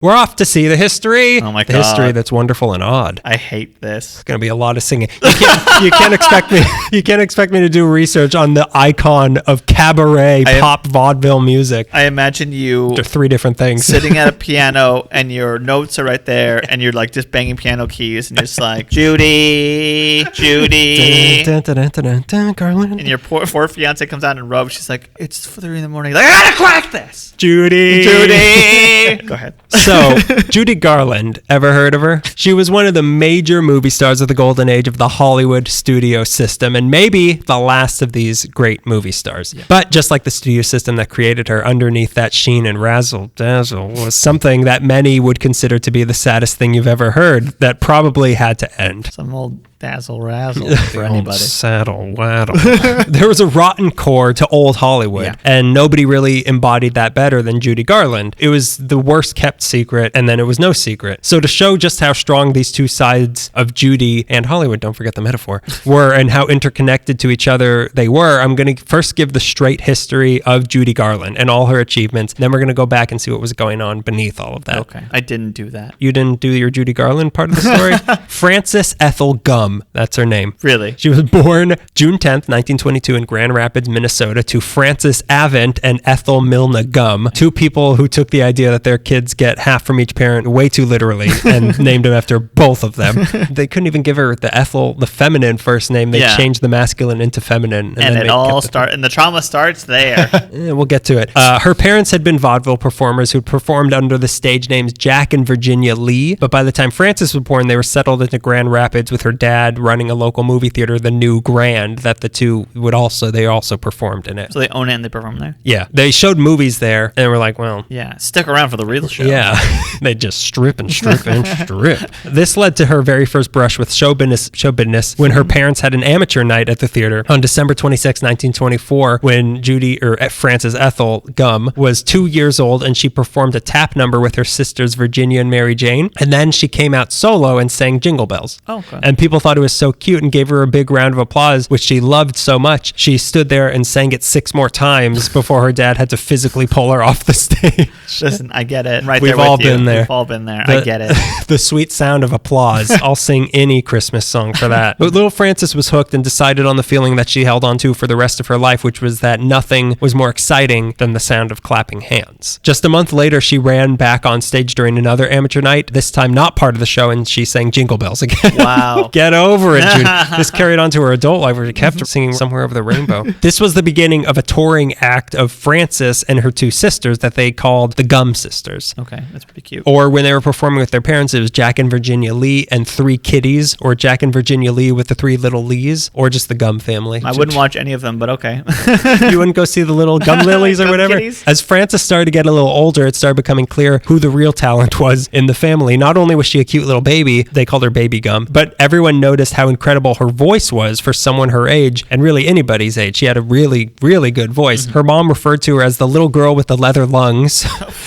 We're off to see the history. Oh my The God. history that's wonderful and odd. I hate this. It's going to be a lot of singing. You can't expect me. You can't expect me to do research on the icon of cabaret pop vaudeville music. I imagine you They're three different things. sitting at a piano and your notes are right there and you're like just banging piano keys and you're just like, Judy. Dun, dun, dun, dun, dun, dun, Garland. And your poor fiance comes out and rubs. She's like, it's 3 a.m. Like, I gotta crack this. Judy. Go ahead. So, Judy Garland, ever heard of her? She was one of the major movie stars of the golden age of the Hollywood studio system, and maybe the last of these great movie stars. Yeah. But just like the studio system that created her, underneath that sheen and razzle-dazzle was something that many would consider to be the saddest thing you've ever heard that probably had to end. Some old dazzle-razzle for anybody. Saddle waddle. There was a rotten core to old Hollywood, and nobody really embodied that better than Judy Garland. It was the worst kept secret, and then it was no secret. So to show just how strong these two sides of Judy and Hollywood, don't forget the metaphor, were and how interconnected to each other they were, I'm going to first give the straight history of Judy Garland and all her achievements. Then we're going to go back and see what was going on beneath all of that. Okay. I didn't do that. You didn't do your Judy Garland part of the story? Frances Ethel Gum. That's her name. Really? She was born June 10th, 1922 in Grand Rapids, Minnesota to Frances Avent and Ethel Milna Gum, two people who took the idea that their kids get half from each parent way too literally and named them after both of them. They couldn't even give her the Ethel, the feminine first name. They changed the masculine into feminine. And it all starts, and the trauma starts there. We'll get to it. Her parents had been vaudeville performers who performed under the stage names Jack and Virginia Lee, but by the time Frances was born, they were settled into Grand Rapids with her dad running a local movie theater, the New Grand, that the two would also performed in it. So they own it and they perform there? Yeah. They showed movies there and were like, well... Yeah, stick around for the real show. Yeah. They just strip and strip and strip. This led to her very first brush with show business when her parents had an amateur night at the theater on December 26, 1924, when Frances Ethel Gum was 2 years old, and she performed a tap number with her sisters Virginia and Mary Jane, and then she came out solo and sang Jingle Bells. Oh, okay. And people thought it was so cute and gave her a big round of applause, which she loved so much. She stood there and sang it 6 more times before her dad had to physically pull her off the stage. Listen, I get it. Right We've there all with you. been there. We've all been there. I get it. The sweet sound of applause. I'll sing any Christmas song for that. But little Frances was hooked and decided on the feeling that she held on to for the rest of her life, which was that nothing was more exciting than the sound of clapping hands. Just a month later, she ran back on stage during another amateur night, this time not part of the show, and she sang Jingle Bells again. Wow. Get over it, Judy. This carried on to her adult life where she kept singing Somewhere Over the Rainbow. This was the beginning of a touring act of Frances and her 2 sisters that they called the Gum Sisters. Okay, that's pretty cute. Or when they were performing with their parents, it was Jack and Virginia Lee and 3 Kitties, or Jack and Virginia Lee with the 3 little Lees, or just the Gum family. I wouldn't watch any of them, but okay. You wouldn't go see the little Gum Lilies or Gum whatever? kitties? As Frances started to get a little older, it started becoming clear who the real talent was in the family. Not only was she a cute little baby, they called her Baby Gum, but everyone noticed how incredible her voice was for someone her age, and really anybody's age. She had a really, really good voice. Her mom referred to her as the little girl with the leather lungs.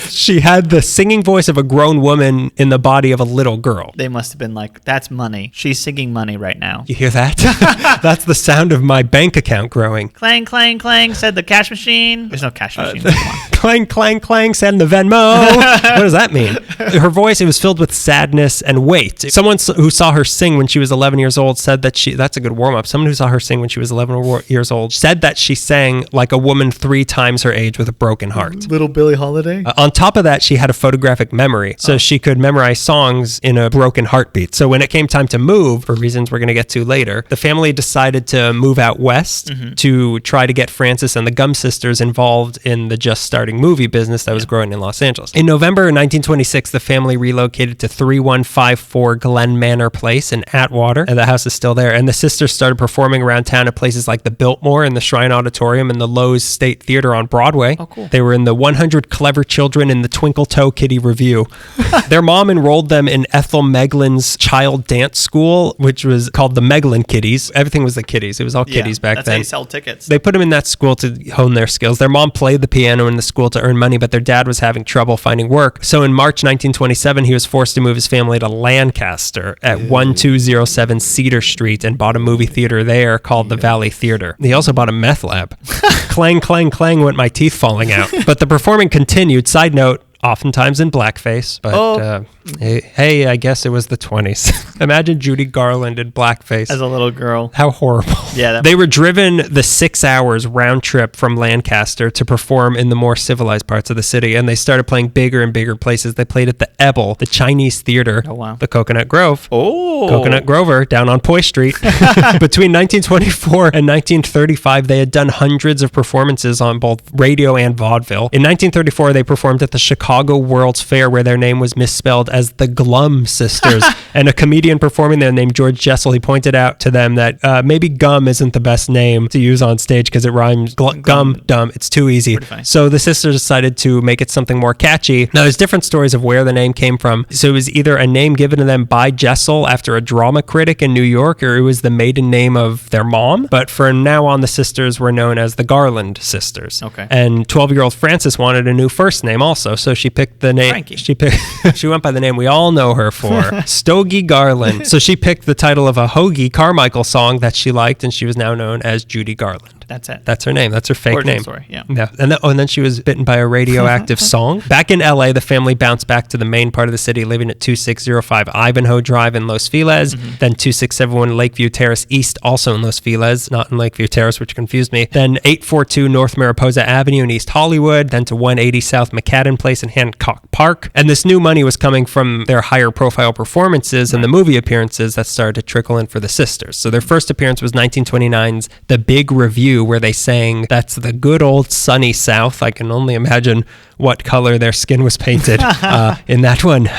She had the singing voice of a grown woman in the body of a little girl. They must have been like, that's money. She's singing money right now. You hear that? That's the sound of my bank account growing. Clang, clang, clang, said the cash machine. There's no cash machine. Come on. Clang, clang, clang, send the Venmo. What does that mean? Her voice, it was filled with sadness and weight. Someone who saw her sing when she was 11 years old said that that's a good warm-up. Someone who saw her sing when she was 11 years old said that she sang like a woman 3 times her age with a broken heart. Little Billie Holiday? On top of that, she had a photographic memory, so she could memorize songs in a broken heartbeat. So when it came time to move, for reasons we're going to get to later, the family decided to move out west to try to get Frances and the Gum sisters involved in the just starting movie business that was growing in Los Angeles. In November 1926, the family relocated to 3154 Glen Manor Place in Atwater, and the house is still there. And the sisters started performing around town at places like the Biltmore and the Shrine Auditorium and the Lowe's State Theater on Broadway. Oh, cool. They were in the 100 Clever Children in the Twinkle Toe Kitty Review. Their mom enrolled them in Ethel Meglin's child dance school, which was called the Meglin Kitties. Everything was the kitties. It was all kitties back that's then. How you sell tickets. They put them in that school to hone their skills. Their mom played the piano in the school to earn money, but their dad was having trouble finding work. So in March 1927, he was forced to move his family to Lancaster at 1207 Cedar Street and bought a movie theater there called the Valley Theater. He also bought a meth lab. Clang, clang, clang went my teeth falling out. But the performing continued. Side note, oftentimes in blackface. But hey, I guess it was the 20s. Imagine Judy Garland in blackface. As a little girl. How horrible. Yeah. They were driven the 6 hours round trip from Lancaster to perform in the more civilized parts of the city, and they started playing bigger and bigger places. They played at the Ebel, the Chinese Theater, the Coconut Grove. Coconut Grover down on Poi Street. Between 1924 and 1935, they had done hundreds of performances on both radio and vaudeville. In 1934, they performed at the Chicago World's Fair, where their name was misspelled as the Glum Sisters. And a comedian performing there named George Jessel, he pointed out to them that maybe Gum isn't the best name to use on stage because it rhymes gum, dumb. It's too easy. So the sisters decided to make it something more catchy. Now, there's different stories of where the name came from. So it was either a name given to them by Jessel after a drama critic in New York, or it was the maiden name of their mom. But from now on, the sisters were known as the Garland Sisters. Okay. And 12-year-old Frances wanted a new first name also, so she picked the name. Frankie. She went by the name we all know her for, Stogie Garland. So she picked the title of a Hoagie Carmichael song that she liked, and she was now known as Judy Garland. That's it. That's her name. That's her fake Origin name. Story, yeah. And then she was bitten by a radioactive song. Back in LA, the family bounced back to the main part of the city, living at 2605 Ivanhoe Drive in Los Feliz, then 2671 Lakeview Terrace East, also in Los Feliz, not in Lakeview Terrace, which confused me. Then 842 North Mariposa Avenue in East Hollywood, then to 180 South McCadden Place in Hancock Park. And this new money was coming from their higher profile performances and the movie appearances that started to trickle in for the sisters. So their first appearance was 1929's The Big Review, where they sang "That's the Good Old Sunny South." I can only imagine what color their skin was painted in that one.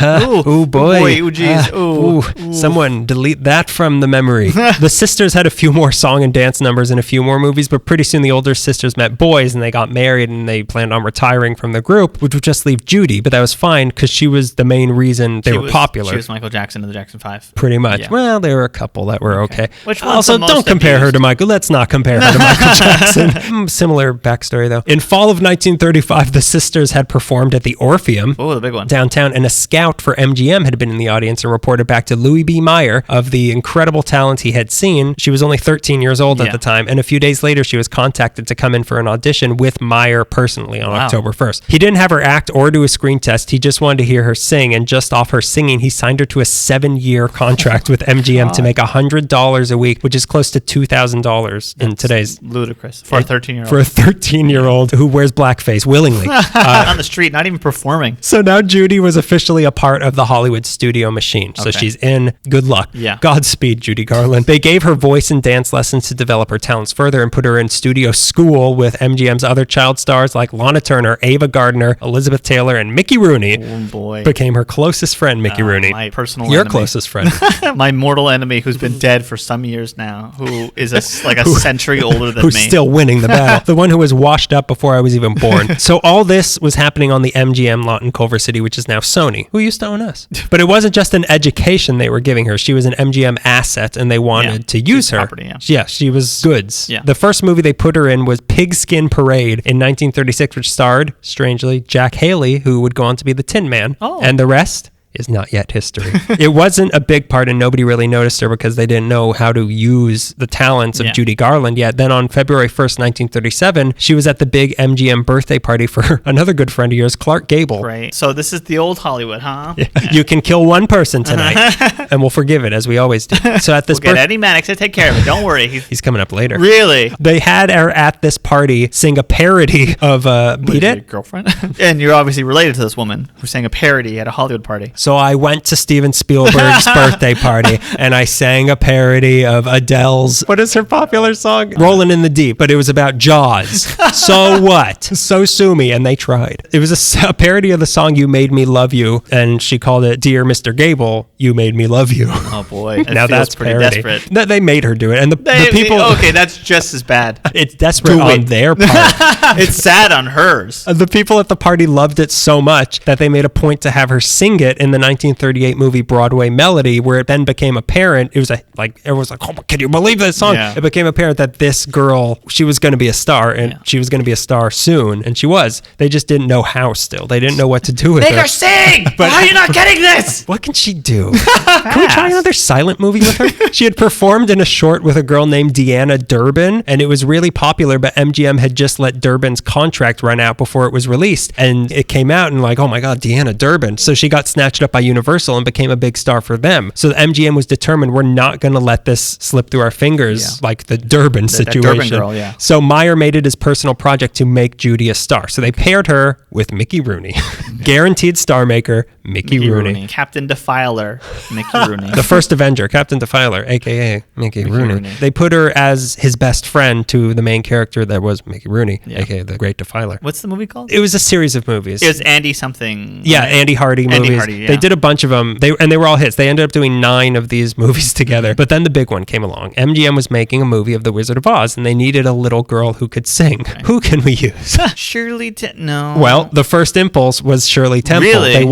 Ooh, boy. Ooh, geez. Ooh. Someone delete that from the memory. The sisters had a few more song and dance numbers in a few more movies, but pretty soon the older sisters met boys and they got married and they planned on retiring from the group, which would just leave Judy. But that was fine because she was the main reason they were popular. She was Michael Jackson of the Jackson 5. Pretty much. Yeah. Well, there were a couple that were okay. Which one's also, the most don't compare her abused? to Michael. Let's not compare her to Michael Jackson. Similar backstory, though. In fall of 1935, the sisters had performed at the Orpheum. Oh, the big one. Downtown, and a scout for MGM had been in the audience and reported back to Louis B. Meyer of the incredible talent he had seen. She was only 13 years old at the time, and a few days later, she was contacted to come in for an audition with Meyer personally on October 1st. He didn't have her act or do a screen test. He just wanted to hear her sing, and just off her singing, he signed her to a 7-year contract with MGM to make $100 a week, which is close to $2,000 in today's... ludicrous. For a 13-year-old. For a 13-year-old who wears blackface willingly. On the street, not even performing. So now Judy was officially a part of the Hollywood studio machine. So she's in. Good luck. Yeah. Godspeed, Judy Garland. They gave her voice and dance lessons to develop her talents further and put her in studio school with MGM's other child stars like Lana Turner, Ava Gardner, Elizabeth Taylor, and Mickey Rooney. Oh, boy. Became her closest friend, Mickey Rooney. My personal Your enemy. closest friend. My mortal enemy who's been dead for some years now, who is like a century older than who's me. still winning the battle. The one who was washed up before I was even born. So all this was happening on the MGM lot in Culver City, which is now Sony, who used to own us. But it wasn't just an education they were giving her. She was an MGM asset, and they wanted to use her. Property, she was goods. Yeah. The first movie they put her in was Pigskin Parade in 1936, which starred, strangely, Jack Haley, who would go on to be the Tin Man. Oh. And the rest is not yet history. It wasn't a big part, and nobody really noticed her because they didn't know how to use the talents of Judy Garland yet. Then on February 1st, 1937, she was at the big MGM birthday party for another good friend of yours, Clark Gable. Right. So this is the old Hollywood, huh? You can kill one person tonight, and we'll forgive it, as we always do. So at this We'll get Eddie Mannix to take care of it. Don't worry. He's coming up later. Really? They had her at this party sing a parody of Beat Your It. girlfriend? And you're obviously related to this woman who sang a parody at a Hollywood party. So I went to Steven Spielberg's birthday party, and I sang a parody of Adele's, what is her popular song? Rollin' in the Deep, but it was about Jaws. So what? So sue me, and they tried. It was a parody of the song You Made Me Love You, and she called it Dear Mr. Gable, You Made Me Love You. Oh boy. Now that's pretty parody. desperate. No, they made her do it, and the people... Okay, that's just as bad. It's desperate on their part. It's sad on hers. The people at the party loved it so much that they made a point to have her sing it in the 1938 movie Broadway Melody, where it then became apparent, it was everyone's like, oh, can you believe this song? Yeah. It became apparent that this girl, she was going to be a star, and she was going to be a star soon, and she was. They just didn't know how still. They didn't know what to do with her. Make her sing! But how are you not getting this? What can she do? Can we try another silent movie with her? She had performed in a short with a girl named Deanna Durbin, and it was really popular, but MGM had just let Durbin's contract run out before it was released, and it came out and like, oh my God, Deanna Durbin. So she got snatched up by Universal and became a big star for them. So the MGM was determined, we're not going to let this slip through our fingers like the Durbin situation. Durbin girl, yeah. So Meyer made it his personal project to make Judy a star. So they paired her with Mickey Rooney. Guaranteed star maker, Mickey Rooney. Captain Defiler, Mickey Rooney. The first Avenger, Captain Defiler, a.k.a. Mickey Rooney. They put her as his best friend to the main character that was Mickey Rooney, a.k.a. the Great Defiler. What's the movie called? It was a series of movies. It was Andy something. Yeah, Andy Hardy movies. Andy Hardy, yeah. They did a bunch of them. They were all hits. They ended up doing 9 of these movies together. But then the big one came along. MGM was making a movie of The Wizard of Oz, and they needed a little girl who could sing. Okay. Who can we use? Shirley No. Well, the first impulse was Shirley Temple. Really? They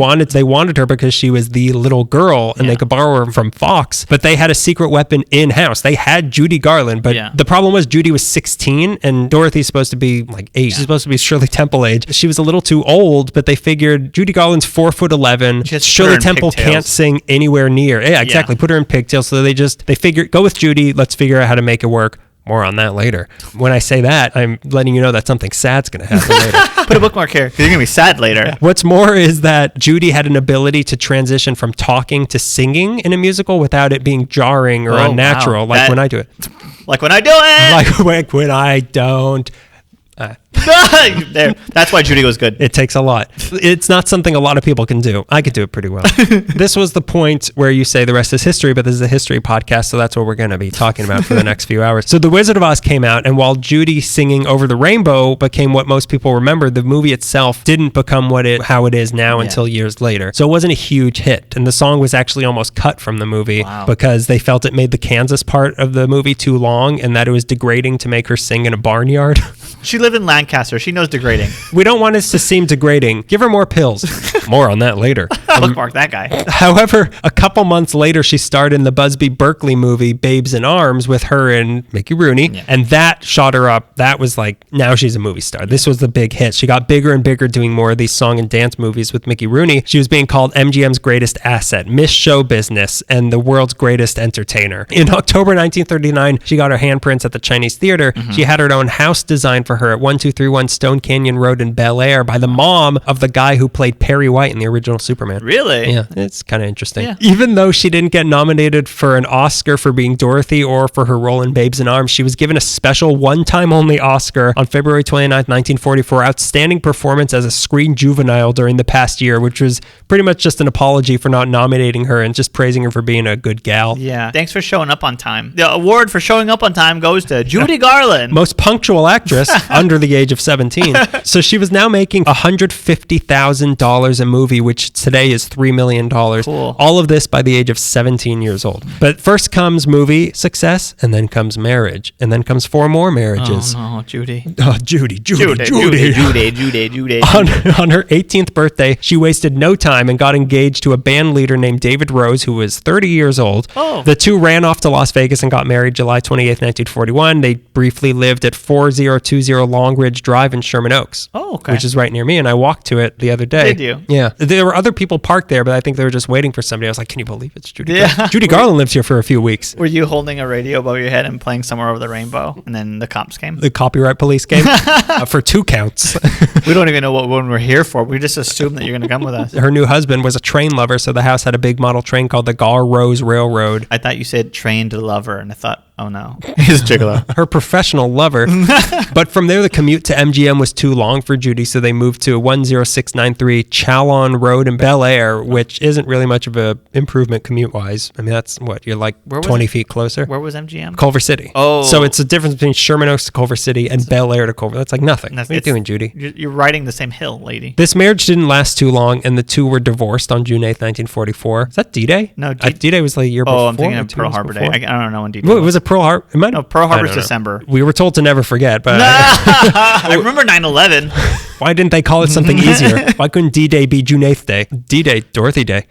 wanted her because she was the little girl, and they could borrow her from Fox. But they had a secret weapon in-house. They had Judy Garland, but the problem was Judy was 16, and Dorothy's supposed to be like 8. She's supposed to be Shirley Temple age. She was a little too old, but they figured Judy Garland's 4'11". Shirley Temple can't sing anywhere near. Yeah, exactly. Put her in pigtails. So they figured, go with Judy. Let's figure out how to make it work. More on that later. When I say that, I'm letting you know that something sad's going to happen later. Put a bookmark here, because you're going to be sad later. What's more is that Judy had an ability to transition from talking to singing in a musical without it being jarring or unnatural, like when I do it. Like when I do it! Like when I don't. There. That's why Judy was good. It takes a lot. It's not something a lot of people can do. I could do it pretty well. This was the point where you say the rest is history, but this is a history podcast, so that's what we're going to be talking about for the next few hours. So The Wizard of Oz came out, and while Judy singing Over the Rainbow became what most people remember, the movie itself didn't become how it is now until years later. So it wasn't a huge hit, and the song was actually almost cut from the movie because they felt it made the Kansas part of the movie too long, and that it was degrading to make her sing in a barnyard. She lived in Lancaster. She knows degrading. We don't want this to seem degrading. Give her more pills. More on that later. Bookmark that guy. However, a couple months later, she starred in the Busby Berkeley movie Babes in Arms with her and Mickey Rooney, and that shot her up. That was like, now she's a movie star. This was the big hit. She got bigger and bigger doing more of these song and dance movies with Mickey Rooney. She was being called MGM's greatest asset, Miss Show Business, and the world's greatest entertainer. In October 1939, she got her handprints at the Chinese Theater. She had her own house designed for her at 1231 Stone Canyon Road in Bel Air by the mom of the guy who played Perry White in the original Superman. Really? Yeah, it's kind of interesting. Yeah. Even though she didn't get nominated for an Oscar for being Dorothy or for her role in Babes in Arms, she was given a special one-time only Oscar on February 29th, 1940 for outstanding performance as a screen juvenile during the past year, which was pretty much just an apology for not nominating her and just praising her for being a good gal. Yeah. Thanks for showing up on time. The award for showing up on time goes to Judy Garland. Most punctual actress under the age of 17. So she was now making $150,000 a movie, which today is $3 million. Cool. All of this by the age of 17 years old. But first comes movie success, and then comes marriage, and then comes 4 more marriages. Oh, no, Judy. Oh, Judy. On her 18th birthday, she wasted no time and got engaged to a band leader named David Rose, who was 30 years old. Oh. The two ran off to Las Vegas and got married July 28th, 1941. They briefly lived at 4020 Long Ridge Drive in Sherman Oaks. Oh, okay. Which is right near me, and I walked to it the other day. Did you? Yeah. There were other people parked there, but I think they were just waiting for somebody. I was like, can you believe it's Judy Garland? Judy Garland lives here for a few weeks. Were you holding a radio above your head and playing Somewhere Over the Rainbow, and then the cops came? The copyright police came for 2 counts. We don't even know what one we're here for. We just assume that you're going to come with us. Her new husband was a train lover, so the house had a big model train called the Gar Rose Railroad. I thought you said trained lover, and I thought, oh no, he's a gigolo. Her professional lover. But from there, the commute to MGM was too long for Judy, so they moved to 10693 Chalon Road in Bel Air, which isn't really much of a improvement commute-wise. I mean, that's what, you're like 20 feet closer. Where was MGM? Culver City. Oh. So it's a difference between Sherman Oaks to Culver City and Bel Air to Culver. That's like nothing. What are you doing, Judy? You're riding the same hill, lady. This marriage didn't last too long, and the two were divorced on June 8th, 1944. Is that D-Day? No, D-Day was like a year before. Oh, I'm thinking of Pearl Harbor Day. I don't know when D-Day Well, it was a Pearl Harbor? No, Pearl Harbor's December. We were told to never forget, but I remember 9/11. Why didn't they call it something easier? Why couldn't D-Day be June 8th Day? D-Day, Dorothy Day.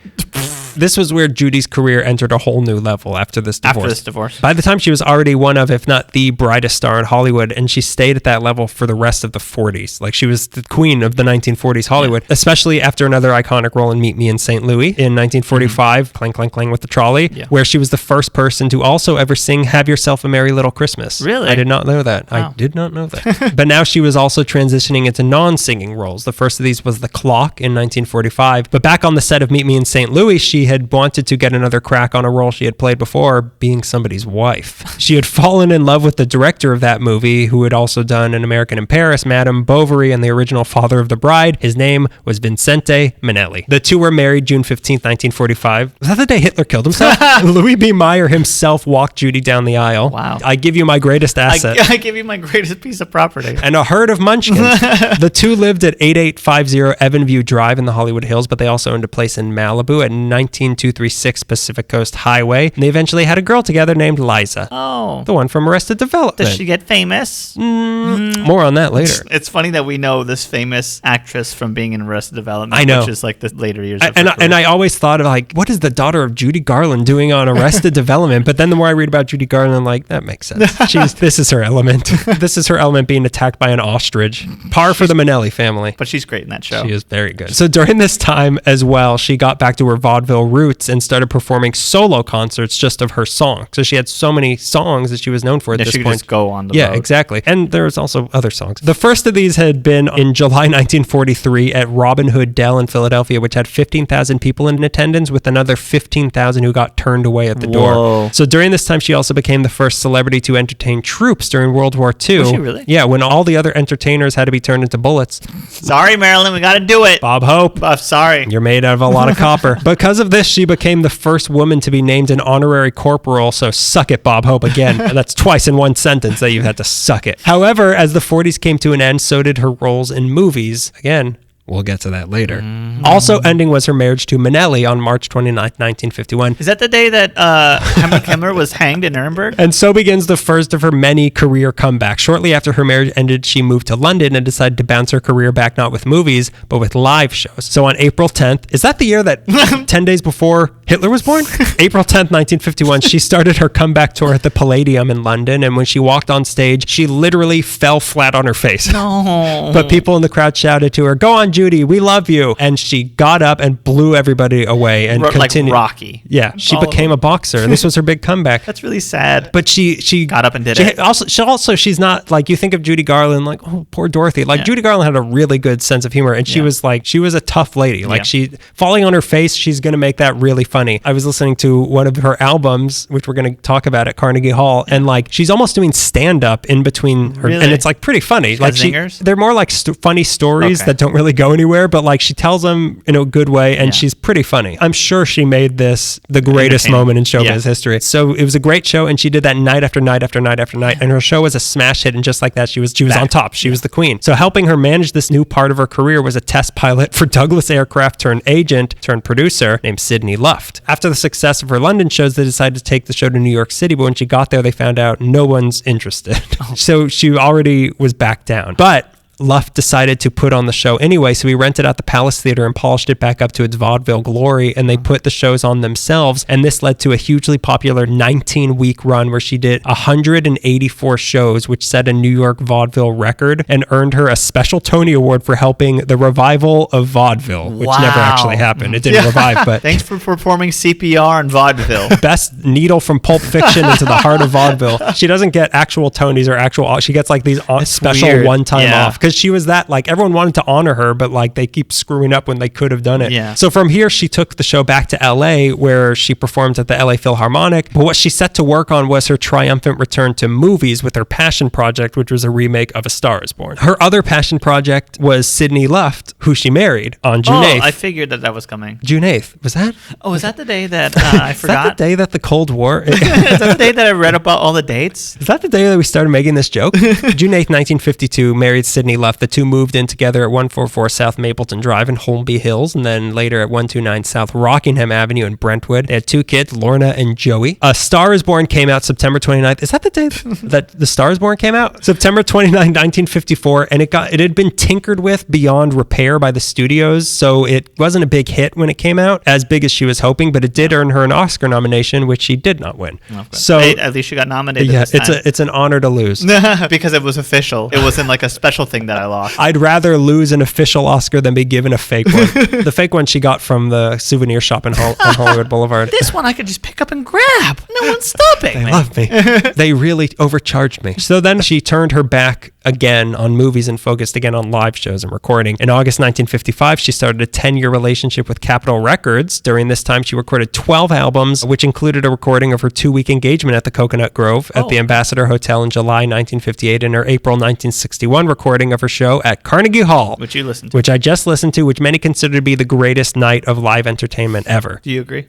This was where Judy's career entered a whole new level after this divorce. By the time she was already one of, if not the brightest star in Hollywood, and she stayed at that level for the rest of the 40s. Like, she was the queen of the 1940s Hollywood, especially after another iconic role in Meet Me in St. Louis in 1945, Clang, Clang, Clang with the Trolley, where she was the first person to also ever sing Have Yourself a Merry Little Christmas. Really? I did not know that. Wow. I did not know that. But now she was also transitioning into non-singing roles. The first of these was The Clock in 1945. But back on the set of Meet Me in St. Louis, she had wanted to get another crack on a role she had played before, being somebody's wife. She had fallen in love with the director of that movie, who had also done An American in Paris, Madame Bovary, and the original Father of the Bride. His name was Vincente Minnelli. The two were married June 15th, 1945. Was that the day Hitler killed himself? Louis B. Mayer himself walked Judy down the aisle. Wow. I give you my greatest asset. I give you my greatest piece of property. And a herd of munchkins. The two lived at 8850 Evanview Drive in the Hollywood Hills, but they also owned a place in Malibu at 19236 Pacific Coast Highway. And they eventually had a girl together named Liza. Oh. The one from Arrested Development. Does she get famous? More on that later. It's funny that we know this famous actress from being in Arrested Development, I know. which is like the later years of and I always thought of like, what is the daughter of Judy Garland doing on Arrested Development? But then the more I read about Judy Garland, I'm like, that makes sense. This is her element. This is her element, being attacked by an ostrich. Par for the Minnelli family. But she's great in that show. She is very good. So during this time as well, she got back to her vaudeville roots and started performing solo concerts just of her songs. So she had so many songs that she was known for at this she could point. Just go on the road. Exactly. And there's also other songs. The first of these had been in July 1943 at Robin Hood Dell in Philadelphia, which had 15,000 people in attendance, with another 15,000 who got turned away at the door. So during this time, she also became the first celebrity to entertain troops during World War II. Was she really? Yeah, when all the other entertainers had to be turned into bullets. Sorry, Marilyn, we got to do it. Bob Hope. Sorry. You're made out of a lot of copper. Because of this, she became the first woman to be named an honorary corporal, so suck it, Bob Hope, again. That's twice in one sentence that you've had to suck it. However, as the 40s came to an end, so did her roles in movies. Again, we'll get to that later. Also ending was her marriage to Minnelli on March 29th, 1951. Is that the day that Heinrich Himmler was hanged in Nuremberg? And so begins the first of her many career comebacks. Shortly after her marriage ended, she moved to London and decided to bounce her career back not with movies, but with live shows. So on April 10th, is that the year that 10 days before Hitler was born? April 10th, 1951, she started her comeback tour at the Palladium in London, and when she walked on stage, she literally fell flat on her face. No. But people in the crowd shouted to her, "Go on, Judy, we love you." And she got up and blew everybody away and continued. Like Rocky. Yeah, she became a boxer. This was her big comeback. That's really sad. But she got up and did it. She's not like, you think of Judy Garland, like, oh, poor Dorothy. Like, Judy Garland had a really good sense of humor, and she was a tough lady. Like, she falling on her face, she's going to make that really funny. I was listening to one of her albums, which we're going to talk about at Carnegie Hall, and like, she's almost doing stand-up in between her, and it's like pretty funny. Like, they're more like funny stories that don't really go anywhere, but like, she tells them in a good way, and she's pretty funny. I'm sure she made this the greatest moment in showbiz history. So it was a great show, and she did that night after night after night after night, and her show was a smash hit, and just like that, she was on top. She was the queen. So helping her manage this new part of her career was a test pilot for Douglas Aircraft turned agent turned producer named Sidney Luft. After the success of her London shows, they decided to take the show to New York City, but when she got there, they found out no one's interested. So she already was back down. But Luft decided to put on the show anyway, so he rented out the Palace Theater and polished it back up to its vaudeville glory, and they put the shows on themselves, and this led to a hugely popular 19-week run where she did 184 shows, which set a New York vaudeville record and earned her a special Tony Award for helping the revival of vaudeville, which never actually happened. It didn't revive, but... Thanks for performing CPR in vaudeville. Best needle from Pulp Fiction into the heart of vaudeville. She doesn't get actual Tonys or actual... She gets like these special one-time off. Because she was that, like, everyone wanted to honor her, but like, they keep screwing up when they could have done it. Yeah. So from here, she took the show back to LA, where she performed at the LA Philharmonic. But what she set to work on was her triumphant return to movies with her passion project, which was a remake of A Star Is Born. Her other passion project was Sidney Luft, who she married on June 8th. I figured that was coming. June 8th. Was that? Oh, is that the day that I forgot? Is that the day that the Cold War... Is that the day that I read about all the dates? Is that the day that we started making this joke? June 8th, 1952, married Sidney company left, the two moved in together at 144 South Mapleton Drive in Holmby Hills, and then later at 129 South Rockingham Avenue in Brentwood. They had two kids, Lorna and Joey. A Star is Born came out September 29th. Is that the day that The Star is Born came out? September 29, 1954, and it had been tinkered with beyond repair by the studios, so it wasn't a big hit when it came out, as big as she was hoping, but it did earn her an Oscar nomination, which she did not win. Okay. So at least she got nominated. Yeah, this time. it's an honor to lose. Because it was official. It wasn't like a special thing that I lost. I'd rather lose an official Oscar than be given a fake one. The fake one she got from the souvenir shop on Hollywood Boulevard. This one I could just pick up and grab. No one's stopping me. They love me. They really overcharged me. So then she turned her back again on movies and focused again on live shows and recording. In August 1955, she started a 10-year relationship with Capitol Records. During this time, she recorded 12 albums, which included a recording of her 2-week engagement at the Coconut Grove at the Ambassador Hotel in July 1958 and her April 1961 recording of her show at Carnegie Hall. Which you listened to. Which I just listened to, which many consider to be the greatest night of live entertainment ever. Do you agree?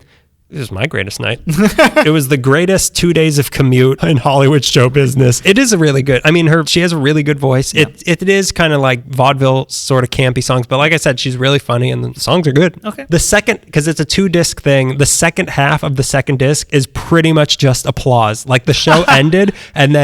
This was my greatest night. It was the greatest 2 days of commute in Hollywood show business. It is a really good, she has a really good voice. Yeah. It is kind of like vaudeville sort of campy songs, but like I said, she's really funny and the songs are good. Okay. The second, because it's a 2-disc thing, the second half of the second disc is pretty much just applause. Like the show ended and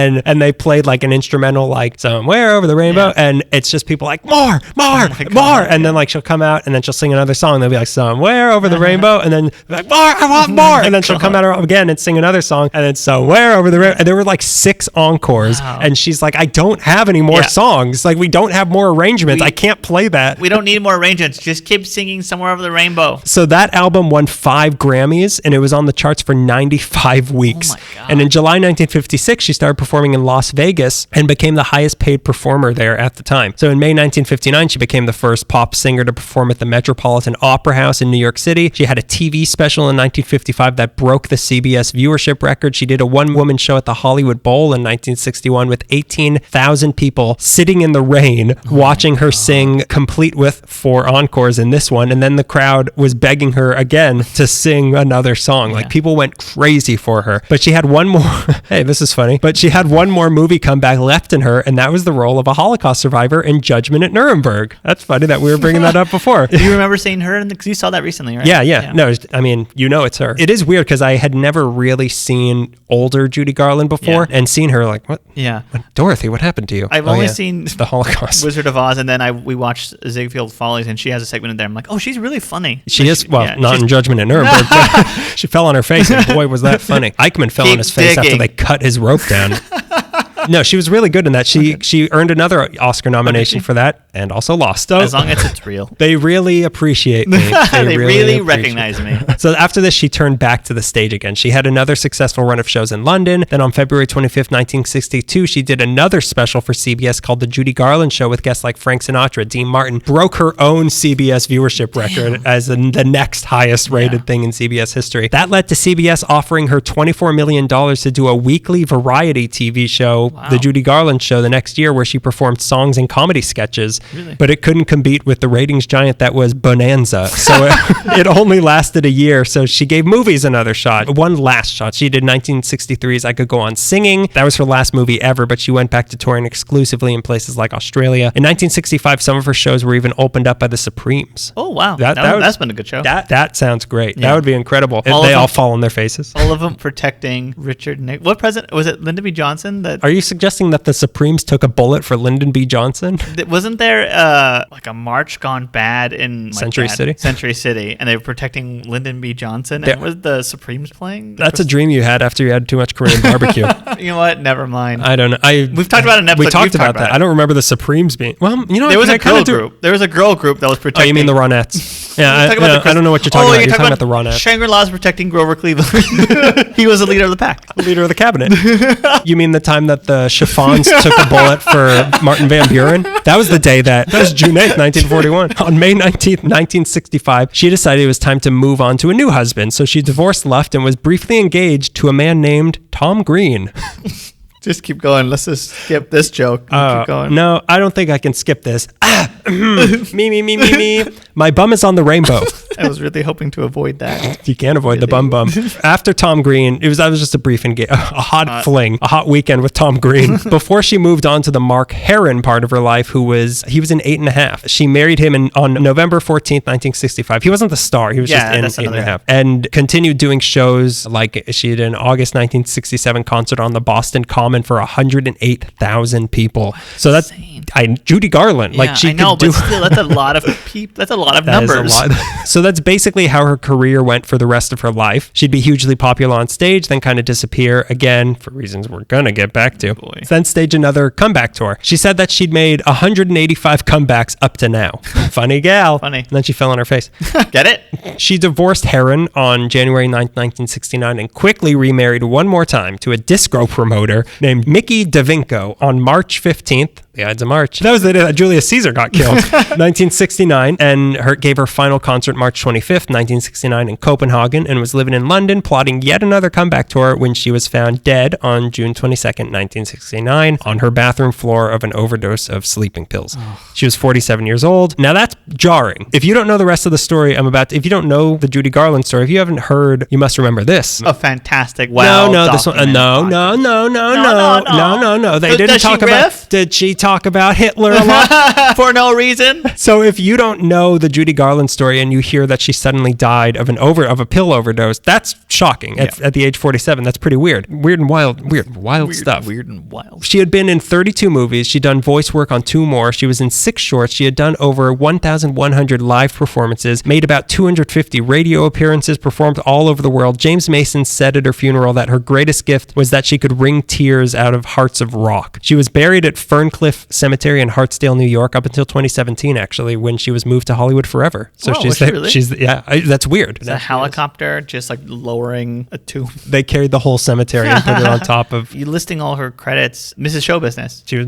they played like an instrumental like Somewhere Over the Rainbow, and it's just people like more. And then like she'll come out and then she'll sing another song. They'll be like Somewhere Over the Rainbow, and then like more, I want more, and then she'll come out again and sing another song, and then Somewhere Over the Rainbow. And there were like 6 encores, and she's like, I don't have any more songs. Like, we don't have more arrangements. I can't play that. We don't need more arrangements. Just keep singing Somewhere Over the Rainbow. So that album won 5 Grammys, and it was on the charts for 95 weeks. Oh my God. And in July 1956, she started performing in Las Vegas and became the highest paid performer there at the time. So in May 1959, she became the first pop singer to perform at the Metropolitan Opera House in New York City. She had a TV special in 1955 that broke the CBS viewership record. She did a one-woman show at the Hollywood Bowl in 1961 with 18,000 people sitting in the rain watching her sing, complete with 4 encores in this one. And then the crowd was begging her again to sing another song. Like, people went crazy for her. But she had one more, hey, this is funny, but she had one more movie comeback left in her, and that was the role of a Holocaust survivor in Judgment at Nuremberg. That's funny that we were bringing that up before. Do you remember seeing her? Because you saw that recently, right? Yeah. No, it's her. It is weird because I had never really seen older Judy Garland before and seen her like, what? Yeah. Dorothy, what happened to you? I've only seen the Holocaust. Wizard of Oz, and then we watched Ziegfeld Follies, and she has a segment in there. I'm like, oh, she's really funny. She is, not in Judgment at Nuremberg, but she fell on her face, and boy, was that funny. Eichmann fell on his face after they cut his rope down. No, she was really good in that. She earned another Oscar nomination for that and also lost. So as long as it's real. They really appreciate me. They really recognize me. So after this, she turned back to the stage again. She had another successful run of shows in London. Then on February 25th, 1962, she did another special for CBS called The Judy Garland Show with guests like Frank Sinatra. Dean Martin broke her own CBS viewership record as the next highest rated thing in CBS history. That led to CBS offering her $24 million to do a weekly variety TV show, The Judy Garland Show, the next year, where she performed songs and comedy sketches. Really? But it couldn't compete with the ratings giant that was Bonanza. So it only lasted a year. So she gave movies another shot. One last shot. She did 1963's I Could Go On Singing. That was her last movie ever, but she went back to touring exclusively in places like Australia. In 1965, some of her shows were even opened up by the Supremes. Oh, wow. That's been a good show. That sounds great. Yeah. That would be incredible. They all fall on their faces. All of them protecting Richard Nixon. What president? Was it Lyndon B. Johnson? Are you suggesting that the Supremes took a bullet for Lyndon B. Johnson? Wasn't there like a march gone bad in Century City, and they were protecting Lyndon B. Johnson? And was the Supremes playing? That's a dream you had after you had too much Korean barbecue. You know what? Never mind. I don't know. We've talked about it in an episode. We talked about that. I don't remember the Supremes being. Well, you know, there was a girl group. There was a girl group that was protecting. Oh, you mean the Ronettes? Yeah, I don't know what you're talking about. You're talking about the Ronettes. Shangri-La's protecting Grover Cleveland. He was the leader of the pack. The leader of the cabinet. You mean the time that the Chiffons took a bullet for Martin Van Buren? That was the day that was June 8th, 1941. On May 19th, 1965, she decided it was time to move on to a new husband. So she divorced Luft and was briefly engaged to a man named Tom Green. Just keep going. Let's just skip this joke. Keep going. No, I don't think I can skip this. Me. My bum is on the rainbow. I was really hoping to avoid that. You can't avoid the bum. After Tom Green, that was just a brief a hot fling, a hot weekend with Tom Green. Before she moved on to the Mark Herron part of her life, he was in 8.5. She married him on November 14th, 1965. He wasn't the star. He was just in 8.5. And continued doing shows like she did an August 1967 concert on the Boston Common for 108,000 people. So that's Judy Garland. Yeah, I know, but still, that's a lot of people. That's a lot of numbers. So that's basically how her career went for the rest of her life. She'd be hugely popular on stage, then kind of disappear again for reasons we're going to get back to. Then stage another comeback tour. She said that she'd made 185 comebacks up to now. Funny gal. Funny. And then she fell on her face. Get it? She divorced Herron on January 9th, 1969 and quickly remarried one more time to a disco promoter named Mickey DeVinco on March 15th. The Ides of March. That was the day that Julius Caesar got killed. 1969, and gave her final concert March 25th, 1969 in Copenhagen, and was living in London plotting yet another comeback tour when she was found dead on June 22nd, 1969 on her bathroom floor of an overdose of sleeping pills. She was 47 years old. Now that's jarring. If you don't know the rest of the story if you don't know the Judy Garland story, if you haven't heard, you must remember this. A fantastic, this one. No. They didn't talk about. Did she talk about Hitler a lot? For no reason? So if you don't know the Judy Garland story and you hear that she suddenly died of a pill overdose, that's shocking. At the age 47, that's pretty weird. Weird and wild stuff. Weird and wild. She had been in 32 movies. She'd done voice work on 2 more. She was in 6 shorts. She had done over 1,100 live performances, made about 250 radio appearances, performed all over the world. James Mason said at her funeral that her greatest gift was that she could wring tears out of hearts of rock. She was buried at Ferncliff Cemetery in Hartsdale, New York, up until 2017, actually, when she was moved to Hollywood forever. So that's weird. Is a helicopter just like lowering a tomb? They carried the whole cemetery and put it on top of. You listing all her credits, Mrs. Show Business. She was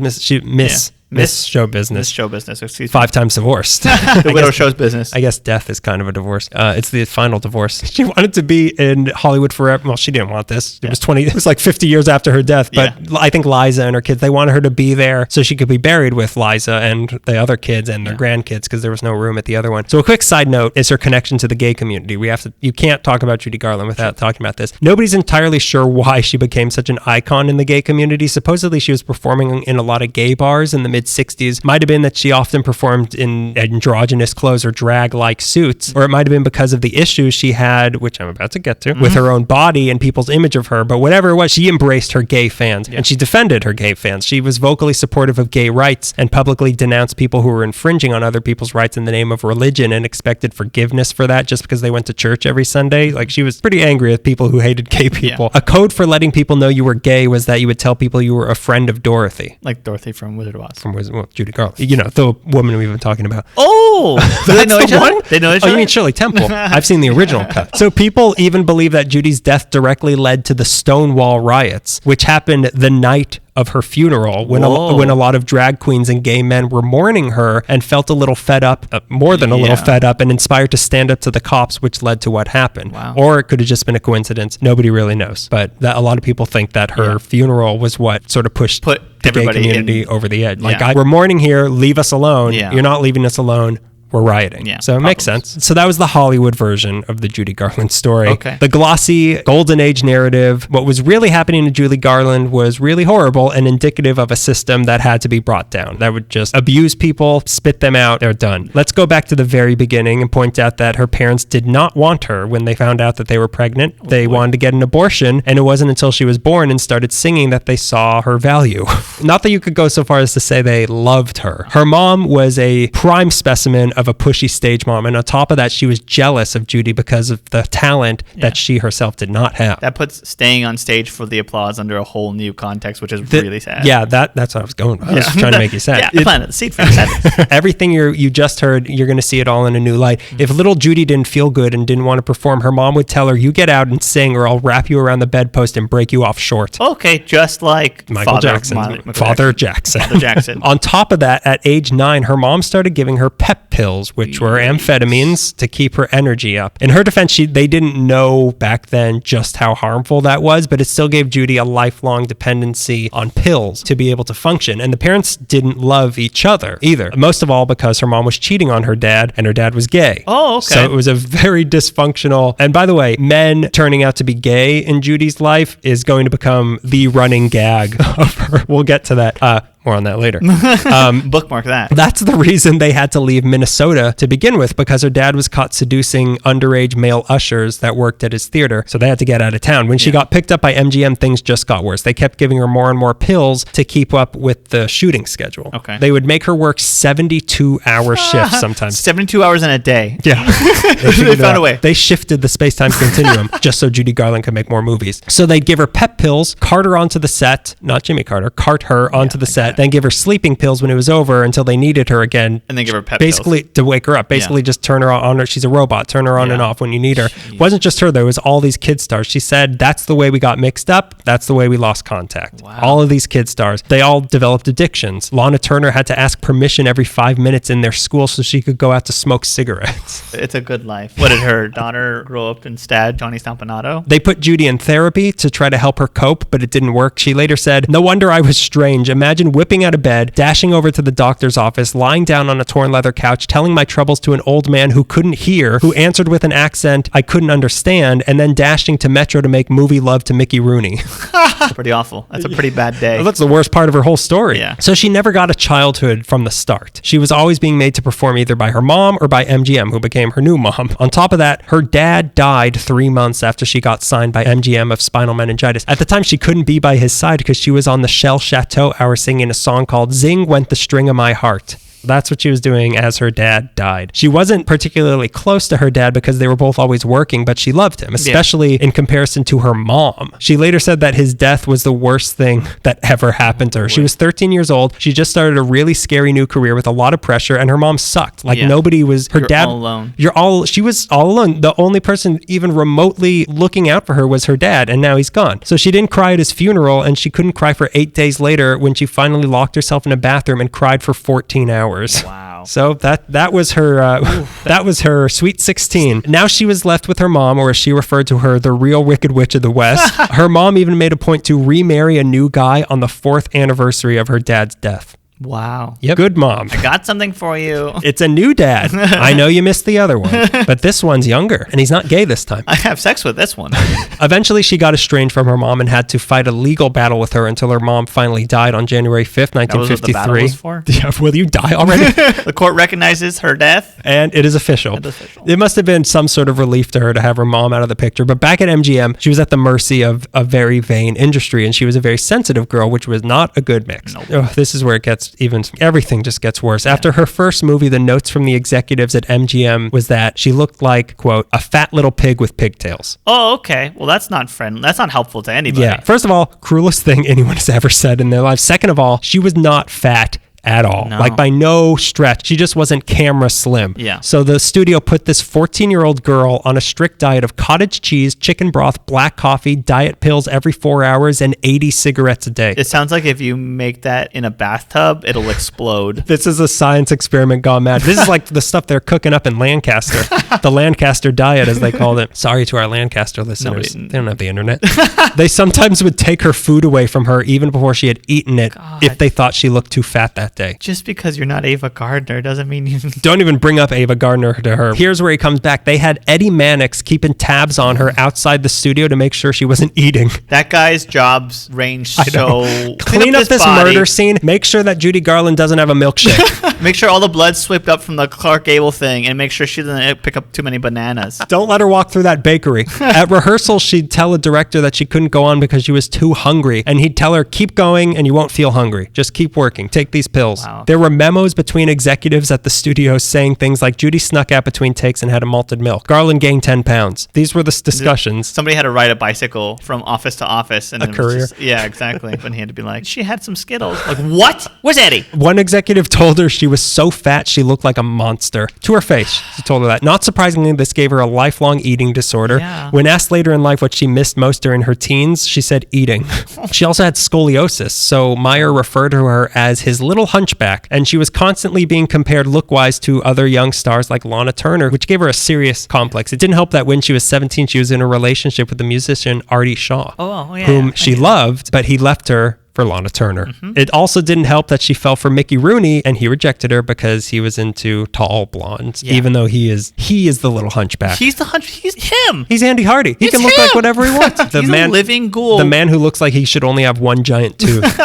Miss Show Business. Miss Show Business, excuse me. 5 times divorced. The widow show's business. I guess death is kind of a divorce. It's the final divorce. She wanted to be in Hollywood forever. Well, she didn't want this. It was like 50 years after her death. But I think Liza and her kids, they wanted her to be there so she could be buried with Liza and the other kids and their grandkids because there was no room at the other one. So a quick side note is her connection to the gay community. You can't talk about Judy Garland without talking about this. Nobody's entirely sure why she became such an icon in the gay community. Supposedly she was performing in a lot of gay bars in the mid-60s. Might have been that she often performed in androgynous clothes or drag-like suits, or it might have been because of the issues she had, which I'm about to get to, with her own body and people's image of her. But whatever it was, she embraced her gay fans and she defended her gay fans. She was vocally supportive of gay rights and publicly denounced people who were infringing on other people's rights in the name of religion and expected forgiveness for that just because they went to church every Sunday. Like, she was pretty angry at people who hated gay people. A code for letting people know you were gay was that you would tell people you were a friend of Dorothy. Like Dorothy from Wizard of Oz. Judy Garland. You know, the woman we've been talking about. Oh! Do they know each other? They know each other? Oh, you mean Shirley Temple. I've seen the original cut. So people even believe that Judy's death directly led to the Stonewall riots, which happened the night of her funeral when a lot of drag queens and gay men were mourning her and felt a little fed up, more than a little fed up, and inspired to stand up to the cops, which led to what happened. Wow. Or it could have just been a coincidence. Nobody really knows. But a lot of people think that her funeral was what sort of pushed the gay community over the edge. Like, we're mourning here, leave us alone. Yeah. You're not leaving us alone. We're rioting. Yeah, so it makes sense. So that was the Hollywood version of the Judy Garland story. Okay. The glossy golden age narrative. What was really happening to Judy Garland was really horrible and indicative of a system that had to be brought down. That would just abuse people, spit them out, they're done. Let's go back to the very beginning and point out that her parents did not want her when they found out that they were pregnant. They wanted to get an abortion, and it wasn't until she was born and started singing that they saw her value. Not that you could go so far as to say they loved her. Her mom was a prime specimen of a pushy stage mom, and on top of that, she was jealous of Judy because of the talent that she herself did not have. That puts staying on stage for the applause under a whole new context, which is really sad. Yeah, that's what I was going with. I was trying to make you sad. I planted the seed for sadness. Everything you just heard, you're going to see it all in a new light. If little Judy didn't feel good and didn't want to perform, her mom would tell her, you get out and sing or I'll wrap you around the bedpost and break you off short. Okay, just like Father Jackson. Father Jackson. On top of that, at age 9, her mom started giving her pep pills pills, which were amphetamines to keep her energy up. In her defense, they didn't know back then just how harmful that was, but it still gave Judy a lifelong dependency on pills to be able to function. And the parents didn't love each other either. Most of all because her mom was cheating on her dad and her dad was gay. Oh, okay. So it was a very dysfunctional. And by the way, men turning out to be gay in Judy's life is going to become the running gag of her. We'll get to that. More on that later. Bookmark that. That's the reason they had to leave Minnesota to begin with, because her dad was caught seducing underage male ushers that worked at his theater. So they had to get out of town. When she got picked up by MGM, things just got worse. They kept giving her more and more pills to keep up with the shooting schedule. Okay. They would make her work 72-hour shifts sometimes. 72 hours in a day. Yeah. They found a way. They shifted the space-time continuum just so Judy Garland could make more movies. So they'd give her pep pills, cart her onto the set, not Jimmy Carter, cart her onto the set, then give her sleeping pills when it was over until they needed her again. And then give her pep basically pills. To wake her up. Basically just turn her on her. She's a robot. Turn her on and off when you need her. Jeez. It wasn't just her. There was all these kid stars. She said, that's the way we got mixed up. That's the way we lost contact. Wow. All of these kid stars, they all developed addictions. Lana Turner had to ask permission every 5 minutes in their school so she could go out to smoke cigarettes. It's a good life. What, did her daughter grow up and stab Johnny Stompanato? They put Judy in therapy to try to help her cope, but it didn't work. She later said, no wonder I was strange. Imagine whipping out of bed, dashing over to the doctor's office, lying down on a torn leather couch, telling my troubles to an old man who couldn't hear, who answered with an accent I couldn't understand, and then dashing to Metro to make movie love to Mickey Rooney. Pretty awful. That's a pretty bad day. Well, that's the worst part of her whole story. Yeah. So she never got a childhood from the start. She was always being made to perform either by her mom or by MGM, who became her new mom. On top of that, her dad died 3 months after she got signed by MGM of spinal meningitis. At the time, she couldn't be by his side because she was on the Shell Chateau Hour singing a song called Zing Went the String of My Heart. That's what she was doing as her dad died. She wasn't particularly close to her dad because they were both always working, but she loved him, especially in comparison to her mom. She later said that his death was the worst thing that ever happened to her. She was 13 years old. She just started a really scary new career with a lot of pressure, and her mom sucked. Like nobody was, her dad. You're all alone. She was all alone. The only person even remotely looking out for her was her dad, and now he's gone. So she didn't cry at his funeral, and she couldn't cry for 8 days later when she finally locked herself in a bathroom and cried for 14 hours. Wow. So that was her that was her sweet 16. Now she was left with her mom, or as she referred to her, the real Wicked Witch of the West. Her mom even made a point to remarry a new guy on the 4th anniversary of her dad's death. Wow. Yep. Good mom. I got something for you. It's a new dad. I know you missed the other one, but this one's younger, and he's not gay this time. I have sex with this one. Eventually, she got estranged from her mom and had to fight a legal battle with her until her mom finally died on January 5th, 1953. That was what the battle was for? Yeah, will you die already? The court recognizes her death. And it is official. It must have been some sort of relief to her to have her mom out of the picture. But back at MGM, she was at the mercy of a very vain industry, and she was a very sensitive girl, which was not a good mix. Nope. Oh, this is where it gets even, everything just gets worse. Yeah. After her first movie, the notes from the executives at MGM was that she looked like, quote, a fat little pig with pigtails. Oh, okay. Well, that's not friendly. That's not helpful to anybody. Yeah. First of all, cruelest thing anyone has ever said in their lives. Second of all, she was not fat at all. No. Like by no stretch. She just wasn't camera slim. Yeah. So the studio put this 14-year-old girl on a strict diet of cottage cheese, chicken broth, black coffee, diet pills every 4 hours, and 80 cigarettes a day. It sounds like if you make that in a bathtub, it'll explode. This is a science experiment gone mad. This is like the stuff they're cooking up in Lancaster. The Lancaster diet, as they called it. Sorry to our Lancaster listeners. They don't have the internet. They sometimes would take her food away from her even before she had eaten it if they thought she looked too fat that day. Just because you're not Ava Gardner doesn't mean you... Don't even bring up Ava Gardner to her. Here's where he comes back. They had Eddie Mannix keeping tabs on her outside the studio to make sure she wasn't eating. That guy's jobs range so... Clean up this murder scene. Make sure that Judy Garland doesn't have a milkshake. Make sure all the blood's swept up from the Clark Gable thing, and make sure she doesn't pick up too many bananas. Don't let her walk through that bakery. At rehearsal, she'd tell a director that she couldn't go on because she was too hungry, and he'd tell her, keep going and you won't feel hungry. Just keep working. Take these pills. Wow. There were memos between executives at the studio saying things like, Judy snuck out between takes and had a malted milk. Garland gained 10 pounds. These were the discussions. Somebody had to ride a bicycle from office to office. And a courier. Yeah, exactly. But he had to be like, she had some Skittles. Like, what? Where's Eddie? One executive told her she was so fat she looked like a monster. To her face, she told her that. Not surprisingly, this gave her a lifelong eating disorder. Yeah. When asked later in life what she missed most during her teens, she said eating. She also had scoliosis, so Meyer referred to her as his little hunchback, and she was constantly being compared look-wise to other young stars like Lana Turner, which gave her a serious complex. It didn't help that when she was 17, she was in a relationship with the musician Artie Shaw, whom she loved, but he left her for Lana Turner. It also didn't help that she fell for Mickey Rooney, and he rejected her because he was into tall blondes, even though he is the little hunchback. He's him. He's Andy Hardy. He can look like whatever he wants. He's a living ghoul. The man who looks like he should only have one giant tooth.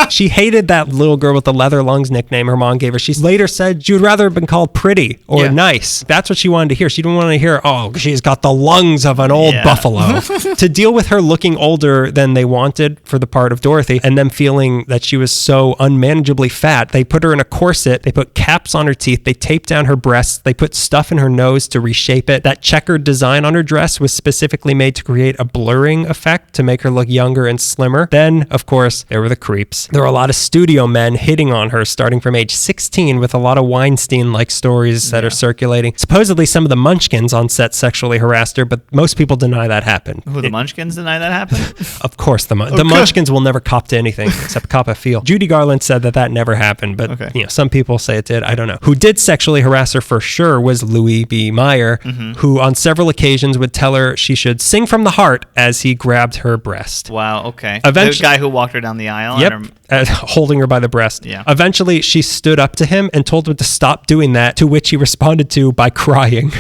She hated that little girl with the leather lungs nickname her mom gave her. She later said she would rather have been called pretty or nice. That's what she wanted to hear. She didn't want to hear, oh, she's got the lungs of an old buffalo. To deal with her looking older than they wanted for the part of Dorothy, and them feeling that she was so unmanageably fat, they put her in a corset, they put caps on her teeth, they taped down her breasts, they put stuff in her nose to reshape it. That checkered design on her dress was specifically made to create a blurring effect to make her look younger and slimmer. Then, of course, there were the creeps. There were a lot of studio men hitting on her starting from age 16, with a lot of Weinstein-like stories that are circulating. Supposedly, some of the Munchkins on set sexually harassed her, but most people deny that happened. The Munchkins deny that happened? Of course, the Munchkins will never cop to anything except cop a feel. Judy Garland said that never happened, but some people say it did. I don't know. Who did sexually harass her for sure was Louis B. Mayer, who on several occasions would tell her she should sing from the heart as he grabbed her breast. Wow, okay. The guy who walked her down the aisle? Yep. Holding her by the breast. Yeah. Eventually, she stood up to him and told him to stop doing that, to which he responded to by crying.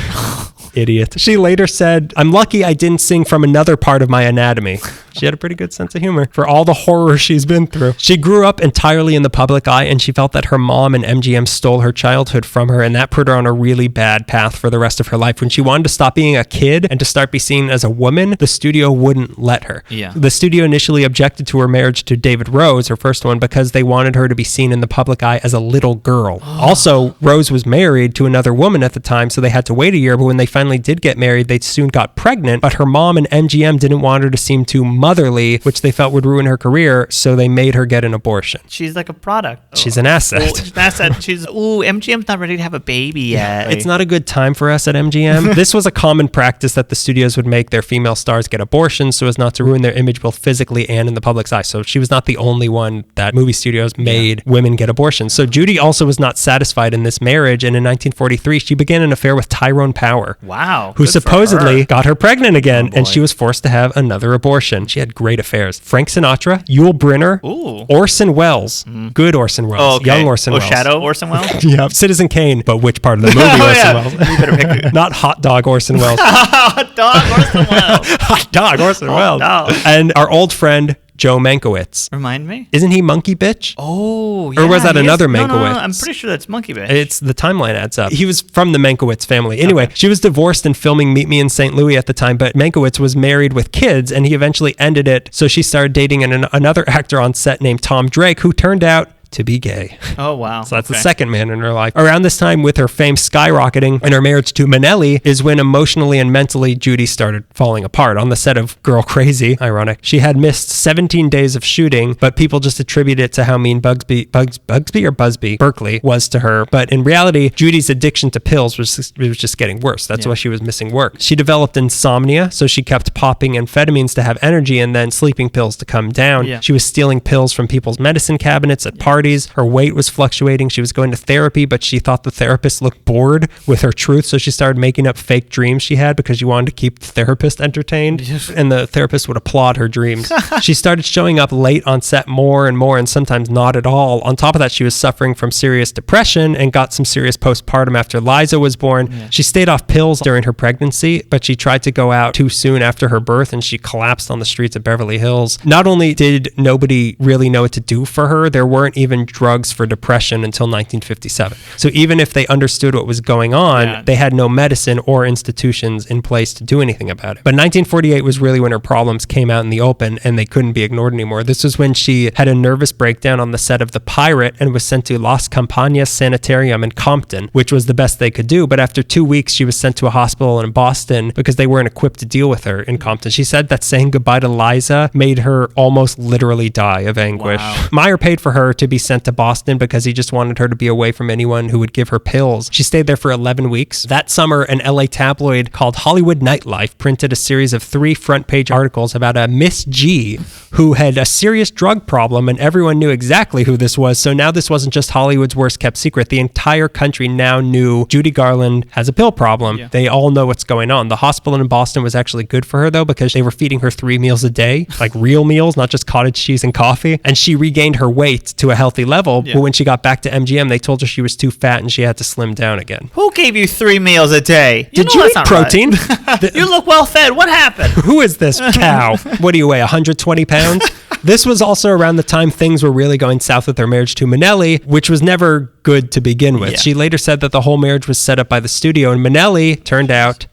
Idiot. She later said, "I'm lucky I didn't sing from another part of my anatomy." She had a pretty good sense of humor for all the horror she's been through. She grew up entirely in the public eye, and she felt that her mom and MGM stole her childhood from her, and that put her on a really bad path for the rest of her life. When she wanted to stop being a kid and to start be seen as a woman, the studio wouldn't let her. Yeah. The studio initially objected to her marriage to David Rose, her first one, because they wanted her to be seen in the public eye as a little girl. Also, Rose was married to another woman at the time, so they had to wait a year, but when they finally did get married, they soon got pregnant, but her mom and MGM didn't want her to seem too motherly, which they felt would ruin her career, so they made her get an abortion. She's like a product. She's an asset. She's an asset. MGM's not ready to have a baby yet. It's not a good time for us at MGM. This was a common practice that the studios would make their female stars get abortions so as not to ruin their image both physically and in the public's eye. So she was not the only one that movie studios made women get abortions. So Judy also was not satisfied in this marriage, and in 1943, she began an affair with Tyrone Power. Wow. Who supposedly got her pregnant again, and she was forced to have another abortion. She had great affairs. Frank Sinatra, Yul Brynner, Orson Welles, good Orson Welles, young Orson Welles. Shadow Orson Welles? Yeah, Citizen Kane, but which part of the movie Orson Welles? You better pick it. Not Hot Dog Orson Welles. Hot Dog Orson Welles. Hot Dog Orson Welles. Dog. And our old friend, Joe Mankiewicz. Remind me? Isn't he Monkey Bitch? Oh, yeah. Or was that another Mankiewicz? No, I'm pretty sure that's Monkey Bitch. It's the timeline adds up. He was from the Mankiewicz family. Anyway, she was divorced and filming Meet Me in St. Louis at the time, but Mankiewicz was married with kids, and he eventually ended it. So she started dating another actor on set named Tom Drake, who turned out to be gay. Oh, wow. So that's the second man in her life. Around this time, with her fame skyrocketing and her marriage to Minnelli, is when emotionally and mentally Judy started falling apart. On the set of Girl Crazy, ironic, she had missed 17 days of shooting, but people just attribute it to how mean Busby Berkeley was to her. But in reality, Judy's addiction to pills was just getting worse. That's why she was missing work. She developed insomnia, so she kept popping amphetamines to have energy and then sleeping pills to come down. Yeah. She was stealing pills from people's medicine cabinets at parties. Her weight was fluctuating. She was going to therapy, but she thought the therapist looked bored with her truth, so she started making up fake dreams she had because she wanted to keep the therapist entertained, and the therapist would applaud her dreams. She started showing up late on set more and more, and sometimes not at all. On top of that, she was suffering from serious depression and got some serious postpartum after Liza was born. Yeah. She stayed off pills during her pregnancy, but she tried to go out too soon after her birth, and she collapsed on the streets of Beverly Hills. Not only did nobody really know what to do for her, there weren't even drugs for depression until 1957. So even if they understood what was going on, they had no medicine or institutions in place to do anything about it. But 1948 was really when her problems came out in the open and they couldn't be ignored anymore. This was when she had a nervous breakdown on the set of The Pirate and was sent to Las Campanas Sanitarium in Compton, which was the best they could do. But after 2 weeks, she was sent to a hospital in Boston because they weren't equipped to deal with her in Compton. She said that saying goodbye to Liza made her almost literally die of anguish. Wow. Meyer paid for her to be sent to Boston because he just wanted her to be away from anyone who would give her pills. She stayed there for 11 weeks. That summer, an LA tabloid called Hollywood Nightlife printed a series of 3 front-page articles about a Miss G who had a serious drug problem, and everyone knew exactly who this was. So now this wasn't just Hollywood's worst-kept secret. The entire country now knew Judy Garland has a pill problem. Yeah. They all know what's going on. The hospital in Boston was actually good for her, though, because they were feeding her 3 meals a day, like real meals, not just cottage cheese and coffee. And she regained her weight to a healthy level. Yeah. But when she got back to MGM, they told her she was too fat and she had to slim down again. Who gave you 3 meals a day? Did you eat protein? Right. You look well fed. What happened? Who is this cow? What do you weigh, 120 pounds? This was also around the time things were really going south with their marriage to Minnelli, which was never good to begin with. Yeah. She later said that the whole marriage was set up by the studio, and Minnelli turned out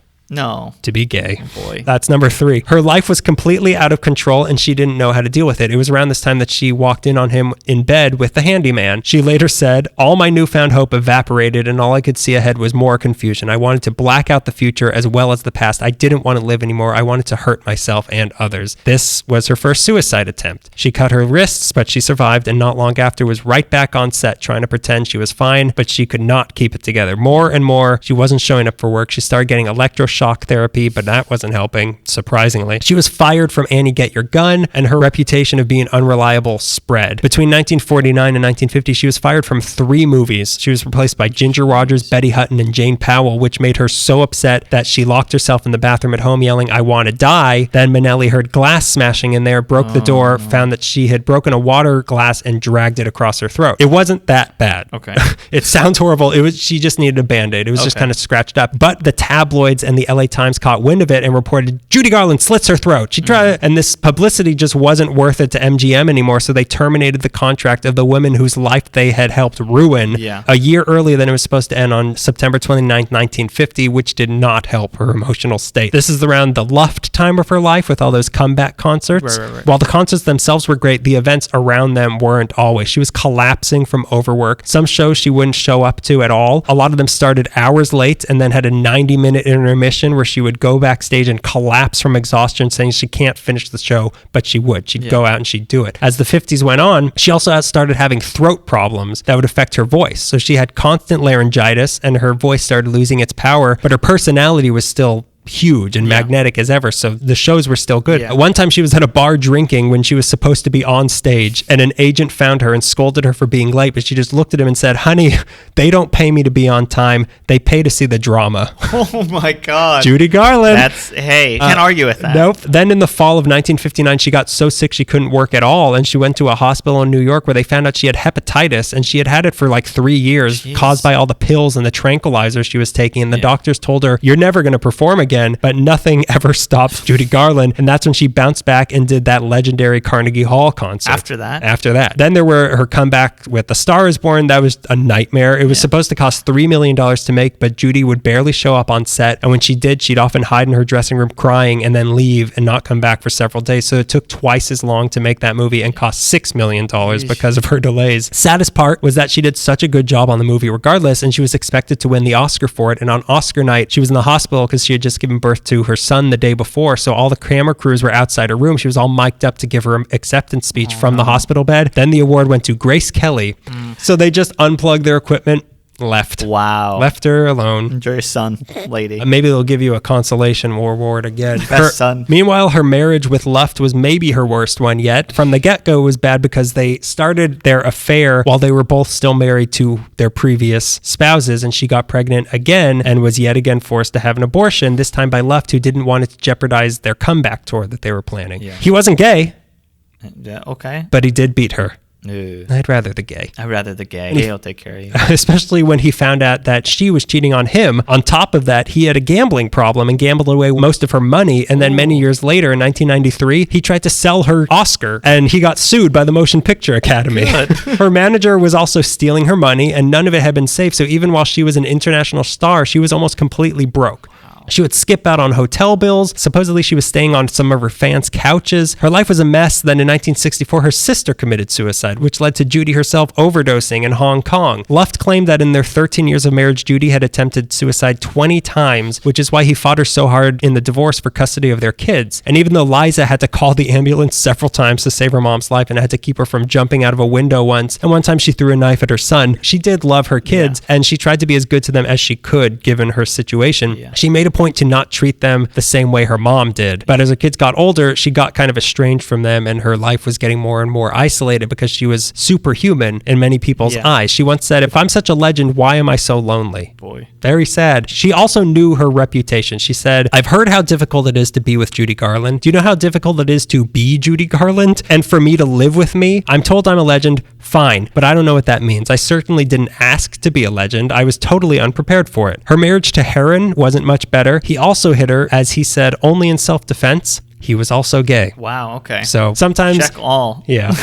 to be gay. Oh boy. That's number 3. Her life was completely out of control and she didn't know how to deal with it. It was around this time that she walked in on him in bed with the handyman. She later said, all my newfound hope evaporated and all I could see ahead was more confusion. I wanted to black out the future as well as the past. I didn't want to live anymore. I wanted to hurt myself and others. This was her first suicide attempt. She cut her wrists, but she survived, and not long after was right back on set trying to pretend she was fine, but she could not keep it together. More and more, she wasn't showing up for work. She started getting electroshock therapy, but that wasn't helping, surprisingly. She was fired from Annie Get Your Gun, and her reputation of being unreliable spread. Between 1949 and 1950, she was fired from 3 movies. She was replaced by Ginger Rogers, Betty Hutton, and Jane Powell, which made her so upset that she locked herself in the bathroom at home yelling, I want to die. Then Minnelli heard glass smashing in there, broke the door, found that she had broken a water glass and dragged it across her throat. It wasn't that bad. Okay. It sounds horrible. She just needed a Band-Aid. It was just kind of scratched up. But the tabloids and the LA Times caught wind of it and reported Judy Garland slits her throat. She tried, and this publicity just wasn't worth it to MGM anymore, so they terminated the contract of the women whose life they had helped ruin a year earlier than it was supposed to end on September 29th, 1950, which did not help her emotional state. This is around the Luft time of her life with all those comeback concerts. Right. While the concerts themselves were great, the events around them weren't always. She was collapsing from overwork. Some shows she wouldn't show up to at all. A lot of them started hours late and then had a 90-minute intermission where she would go backstage and collapse from exhaustion, saying she can't finish the show, but she would. She'd go out and she'd do it. As the 50s went on, she also started having throat problems that would affect her voice. So she had constant laryngitis and her voice started losing its power, but her personality was still huge and magnetic as ever, so the shows were still good. One time she was at a bar drinking when she was supposed to be on stage, and an agent found her and scolded her for being late, but she just looked at him and said, honey, they don't pay me to be on time, they pay to see the drama. Oh my God. Judy Garland. Can't argue with that. Nope. Then in the fall of 1959, she got so sick she couldn't work at all, and she went to a hospital in New York where they found out she had hepatitis, and she had had it for like 3 years, caused by all the pills and the tranquilizers she was taking, and the doctors told her, you're never going to perform again. But nothing ever stops Judy Garland, and that's when she bounced back and did that legendary Carnegie Hall concert. After that. Then there were her comeback with The Star Is Born. That was a nightmare. It was supposed to cost $3 million to make, but Judy would barely show up on set, and when she did, she'd often hide in her dressing room crying and then leave and not come back for several days. So it took twice as long to make that movie and cost $6 million because of her delays. Saddest part was that she did such a good job on the movie regardless, and she was expected to win the Oscar for it, and on Oscar night, she was in the hospital because she had just given birth to her son the day before, so all the camera crews were outside her room. She was all mic'd up to give her an acceptance speech from the hospital bed. Then the award went to Grace Kelly. So they just unplugged their equipment, left. Wow. Left her alone. Enjoy your son, lady. Maybe they'll give you a consolation award again. Best son. Meanwhile, her marriage with Luft was maybe her worst one yet. From the get-go, it was bad because they started their affair while they were both still married to their previous spouses, and she got pregnant again and was yet again forced to have an abortion, this time by Luft, who didn't want it to jeopardize their comeback tour that they were planning. He wasn't gay. Okay. But he did beat her. Ew. I'd rather the gay. He'll take care of you. Especially when he found out that she was cheating on him. On top of that, he had a gambling problem and gambled away most of her money. And then many years later, in 1993, he tried to sell her Oscar, and he got sued by the Motion Picture Academy. Her manager was also stealing her money, and none of it had been safe. So even while she was an international star, she was almost completely broke. She would skip out on hotel bills. Supposedly she was staying on some of her fans' couches. Her life was a mess. Then in 1964, her sister committed suicide, which led to Judy herself overdosing in Hong Kong. Luft claimed that in their 13 years of marriage, Judy had attempted suicide 20 times, which is why he fought her so hard in the divorce for custody of their kids. And even though Liza had to call the ambulance several times to save her mom's life and had to keep her from jumping out of a window once, and one time she threw a knife at her son, she did love her kids, and she tried to be as good to them as she could given her situation. She made a point to not treat them the same way her mom did. But as her kids got older, she got kind of estranged from them, and her life was getting more and more isolated because she was superhuman in many people's eyes. She once said, "If I'm such a legend, why am I so lonely?" Boy. Very sad. She also knew her reputation. She said, "I've heard how difficult it is to be with Judy Garland. Do you know how difficult it is to be Judy Garland? And for me to live with me? I'm told I'm a legend. Fine, but I don't know what that means. I certainly didn't ask to be a legend. I was totally unprepared for it." Her marriage to Heron wasn't much better. He also hit her, as he said, only in self-defense. He was also gay. Wow, okay. So sometimes... Check all. Yeah.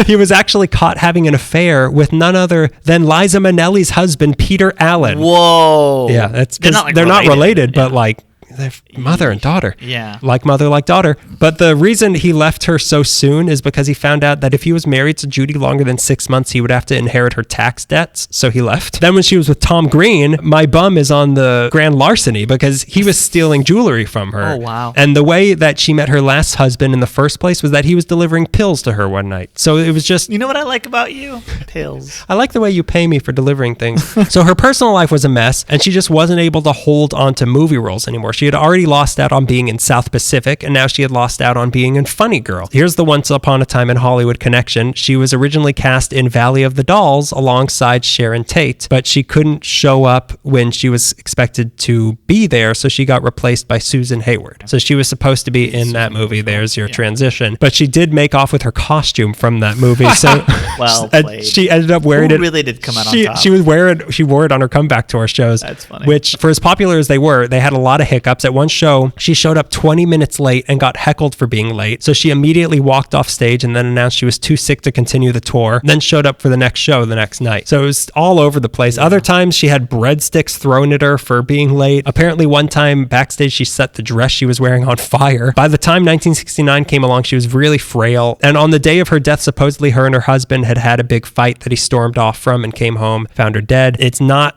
He was actually caught having an affair with none other than Liza Minnelli's husband, Peter Allen. Whoa. Yeah, that's because they're not related, but like... they're mother and daughter. Yeah. Like mother, like daughter. But the reason he left her so soon is because he found out that if he was married to Judy longer than 6 months, he would have to inherit her tax debts. So he left. Then when she was with Tom Green, my bum is on the grand larceny because he was stealing jewelry from her. Oh, wow. And the way that she met her last husband in the first place was that he was delivering pills to her one night. So it was just... You know what I like about you? Pills. I like the way you pay me for delivering things. So her personal life was a mess, and she just wasn't able to hold on to movie roles anymore. She had already lost out on being in South Pacific, and now she had lost out on being in Funny Girl. Here's the Once Upon a Time in Hollywood connection. She was originally cast in Valley of the Dolls alongside Sharon Tate, but she couldn't show up when she was expected to be there, so she got replaced by Susan Hayward. So she was supposed to be in that movie. There's your transition. But she did make off with her costume from that movie. So well played. She ended up wearing it. Really did come out on top. She wore it on her comeback tour shows. That's funny. Which, for as popular as they were, they had a lot of hiccups. At one show, she showed up 20 minutes late and got heckled for being late. So she immediately walked off stage and then announced she was too sick to continue the tour, then showed up for the next show the next night. So it was all over the place. Other times she had breadsticks thrown at her for being late. Apparently one time backstage she set the dress she was wearing on fire. By the time 1969 came along, she was really frail. And on the day of her death, supposedly her and her husband had a big fight that he stormed off from and came home, found her dead. It's not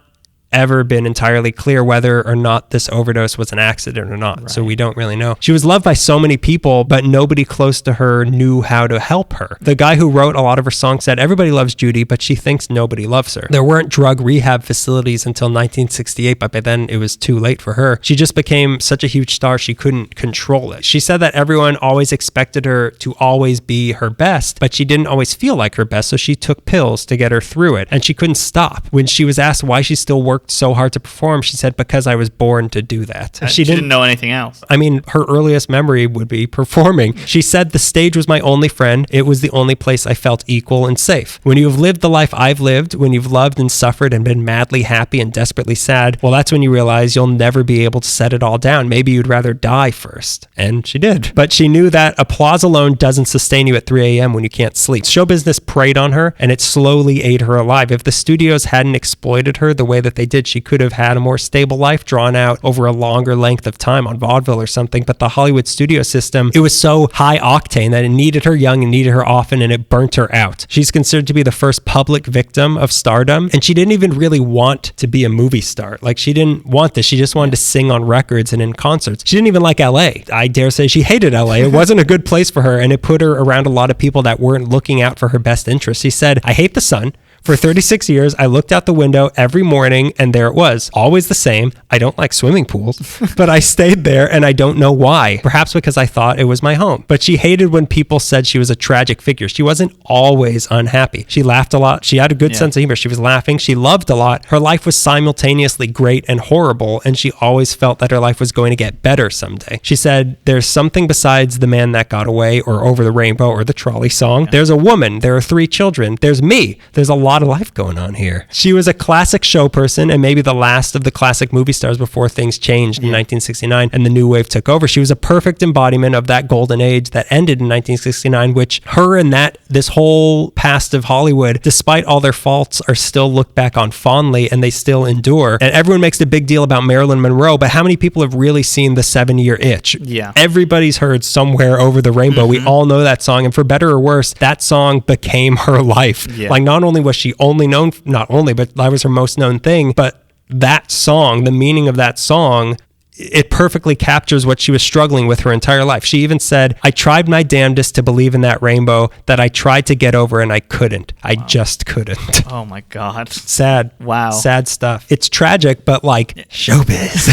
ever been entirely clear whether or not this overdose was an accident or not. Right. So we don't really know. She was loved by so many people, but nobody close to her knew how to help her. The guy who wrote a lot of her songs said, everybody loves Judy, but she thinks nobody loves her. There weren't drug rehab facilities until 1968, but by then it was too late for her. She just became such a huge star, she couldn't control it. She said that everyone always expected her to always be her best, but she didn't always feel like her best, so she took pills to get her through it, and she couldn't stop. When she was asked why she still worked so hard to perform, she said, because I was born to do that. She didn't know anything else. I mean, her earliest memory would be performing. She said, the stage was my only friend. It was the only place I felt equal and safe. When you have lived the life I've lived, when you've loved and suffered and been madly happy and desperately sad, well, that's when you realize you'll never be able to set it all down. Maybe you'd rather die first. And she did. But she knew that applause alone doesn't sustain you at 3 a.m. when you can't sleep. Show business preyed on her, and it slowly ate her alive. If the studios hadn't exploited her the way that they did, she could have had a more stable life drawn out over a longer length of time on vaudeville or something. But the Hollywood studio system, it was so high octane that it needed her young and needed her often, and it burnt her out. She's considered to be the first public victim of stardom, and she didn't even really want to be a movie star. Like, she didn't want this. She just wanted to sing on records and in concerts. She didn't even like LA. I dare say she hated LA. It wasn't a good place for her, and it put her around a lot of people that weren't looking out for her best interests. She said, I hate the sun. For 36 years, I looked out the window every morning, and there it was, always the same. I don't like swimming pools, but I stayed there, and I don't know why. Perhaps because I thought it was my home. But she hated when people said she was a tragic figure. She wasn't always unhappy. She laughed a lot. She had a good sense of humor. She was laughing. She loved a lot. Her life was simultaneously great and horrible, and she always felt that her life was going to get better someday. She said, there's something besides the man that got away, or Over the Rainbow, or the Trolley song. There's a woman. There are 3 children. There's me. There's a lot lot of life going on here. She was a classic show person and maybe the last of the classic movie stars before things changed in 1969 and the new wave took over. She was a perfect embodiment of that golden age that ended in 1969, which her and this whole past of Hollywood, despite all their faults, are still looked back on fondly and they still endure. And everyone makes a big deal about Marilyn Monroe, but how many people have really seen the 7-Year Itch? Yeah. Everybody's heard Somewhere Over the Rainbow. We all know that song. And for better or worse, that song became her life. Yeah. Like not only was she but that was her most known thing, but that song, the meaning of that song, it perfectly captures what she was struggling with her entire life. She even said, I tried my damnedest to believe in that rainbow that I tried to get over and I couldn't. I just couldn't. Oh my God. Sad. Wow. Sad stuff. It's tragic, but like showbiz.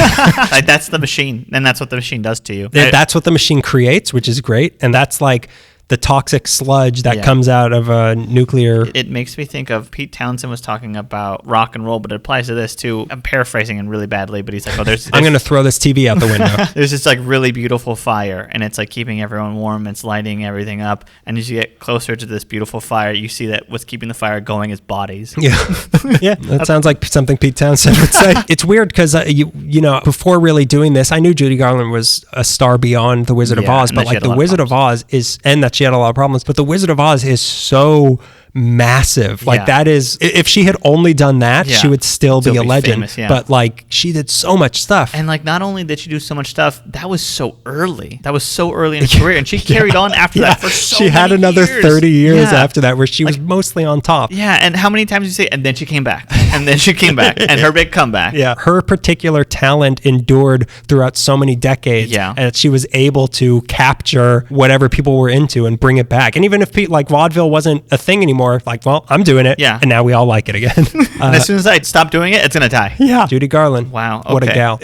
Like that's the machine. And that's what the machine does to you. That's what the machine creates, which is great. And that's like the toxic sludge that comes out of a nuclear... It makes me think of Pete Townsend was talking about rock and roll, but it applies to this too. I'm paraphrasing him really badly, but he's like, there's I'm going to throw this TV out the window. There's this like really beautiful fire, and it's like keeping everyone warm. It's lighting everything up. And as you get closer to this beautiful fire, you see that what's keeping the fire going is bodies. Yeah. Yeah, that sounds like something Pete Townsend would say. It's weird because, you know, before really doing this, I knew Judy Garland was a star beyond The Wizard of Oz, but like The Wizard of Oz is, and that she had a lot of problems, but The Wizard of Oz is so massive. Like that is, if she had only done that, she would still be a legend. Famous, but like she did so much stuff. And like not only did she do so much stuff, that was so early. That was so early in her career. And she carried on after that for so many years. She had another 30 years after that where she was mostly on top. Yeah. And how many times do you say, and then she came back, and then she came back, and her big comeback. Yeah. Her particular talent endured throughout so many decades. Yeah. And she was able to capture whatever people were into and bring it back. And even if like vaudeville wasn't a thing anymore, like, well, I'm doing it. Yeah. And now we all like it again. And as soon as I stop doing it, it's going to die. Yeah. Judy Garland. Wow. Okay. What a gal.